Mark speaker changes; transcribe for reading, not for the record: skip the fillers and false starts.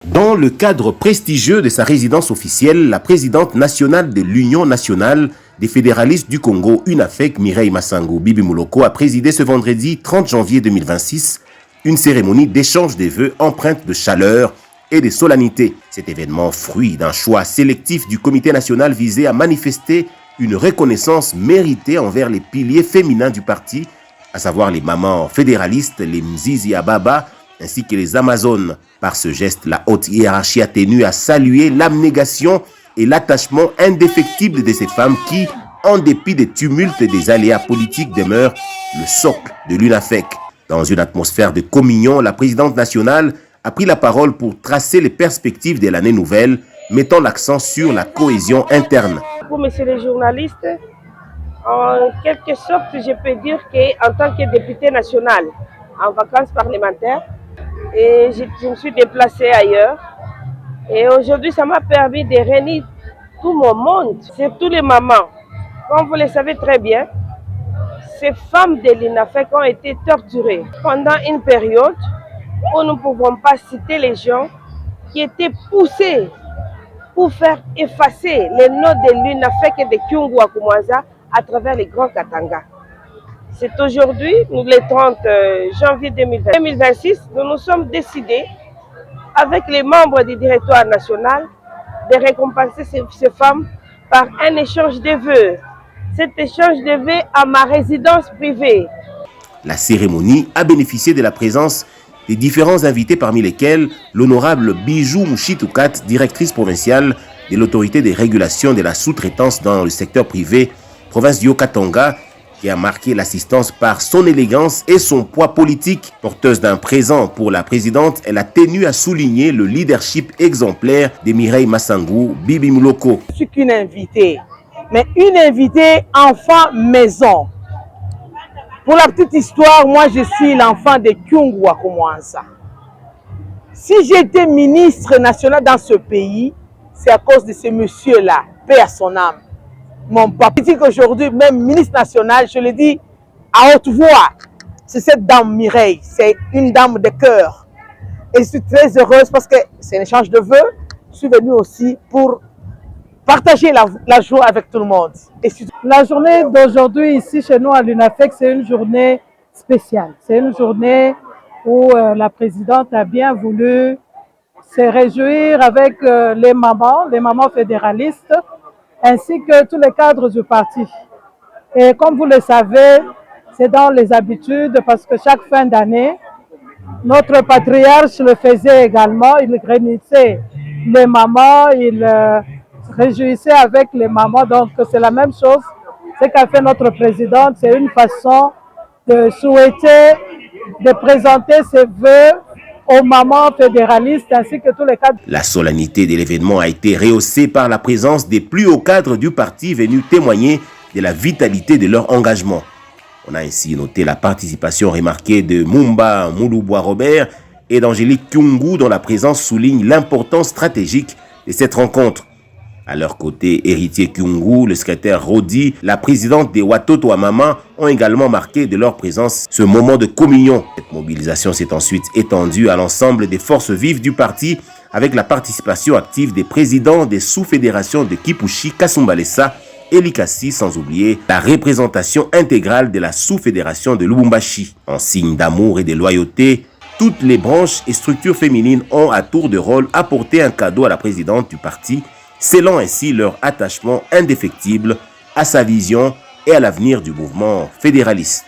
Speaker 1: Dans le cadre prestigieux de sa résidence officielle, la présidente nationale de l'Union nationale des fédéralistes du Congo, UNAFEC, Mireille Massango Bibi Mouloko, a présidé ce vendredi 30 janvier 2026 une cérémonie d'échange des vœux empreinte de chaleur et de solennité. Cet événement, fruit d'un choix sélectif du comité national, visait à manifester une reconnaissance méritée envers les piliers féminins du parti, à savoir les mamans fédéralistes, les Mzizi Ababa, ainsi que les Amazones. Par ce geste, la haute hiérarchie a tenu à saluer l'abnégation et l'attachement indéfectible de ces femmes qui, en dépit des tumultes et des aléas politiques, demeurent le socle de l'UNAFEC. Dans une atmosphère de communion, la présidente nationale a pris la parole pour tracer les perspectives de l'année nouvelle, mettant l'accent sur la cohésion interne.
Speaker 2: Pour messieurs les journalistes, en quelque sorte, je peux dire qu'en tant que député national en vacances parlementaires, et je me suis déplacée ailleurs. Et aujourd'hui, ça m'a permis de réunir tout mon monde, surtout les mamans. Comme vous le savez très bien, ces femmes de l'UNAFEC ont été torturées pendant une période où nous ne pouvons pas citer les gens qui étaient poussés pour faire effacer les noms de l'UNAFEC et de Kyungu Akumwaza à travers les grands Katanga. C'est aujourd'hui, le 30 janvier 2026, nous nous sommes décidés, avec les membres du directoire national, de récompenser ces femmes par un échange de vœux. Cet échange de vœux à ma résidence privée.
Speaker 1: La cérémonie a bénéficié de la présence des différents invités, parmi lesquels l'honorable Bijou Mouchitoukat, directrice provinciale de l'autorité de régulation de la sous-traitance dans le secteur privé, province du Haut-Katanga, qui a marqué l'assistance par son élégance et son poids politique. Porteuse d'un présent pour la présidente, elle a tenu à souligner le leadership exemplaire de Mireille Massango Bibi Mouloko.
Speaker 3: Je suis qu'une invitée, mais une invitée enfant maison. Pour la petite histoire, moi je suis l'enfant de Kyungu Akumwaza. Si j'étais ministre national dans ce pays, c'est à cause de ce monsieur-là, paix à son âme. Mon papa dit qu'aujourd'hui, même ministre national, je le dis à haute voix, c'est cette dame Mireille, c'est une dame de cœur. Et je suis très heureuse parce que c'est un échange de vœux. Je suis venue aussi pour partager la joie avec tout le monde.
Speaker 4: La journée d'aujourd'hui ici chez nous à l'UNAFEC, c'est une journée spéciale. C'est une journée où la présidente a bien voulu se réjouir avec les mamans fédéralistes, ainsi que tous les cadres du parti. Et comme vous le savez, c'est dans les habitudes parce que chaque fin d'année, notre patriarche le faisait également, il réunissait les mamans, il réjouissait avec les mamans, donc c'est la même chose. Ce qu'a fait notre présidente, c'est une façon de souhaiter, de présenter ses vœux aux mamans fédéralistes ainsi que tous les cadres.
Speaker 1: La solennité de l'événement a été rehaussée par la présence des plus hauts cadres du parti venus témoigner de la vitalité de leur engagement. On a ainsi noté la participation remarquée de Mumba Moulouboua Robert et d'Angélique Kyungu, dont la présence souligne l'importance stratégique de cette rencontre. À leur côté, Héritier Kyungu, le secrétaire Rodi, la présidente des Watoto Amama ont également marqué de leur présence ce moment de communion. Cette mobilisation s'est ensuite étendue à l'ensemble des forces vives du parti avec la participation active des présidents des sous-fédérations de Kipushi, Kasumbalesa et Likasi, sans oublier la représentation intégrale de la sous-fédération de Lubumbashi. En signe d'amour et de loyauté, toutes les branches et structures féminines ont à tour de rôle apporté un cadeau à la présidente du parti, scellant ainsi leur attachement indéfectible à sa vision et à l'avenir du mouvement fédéraliste.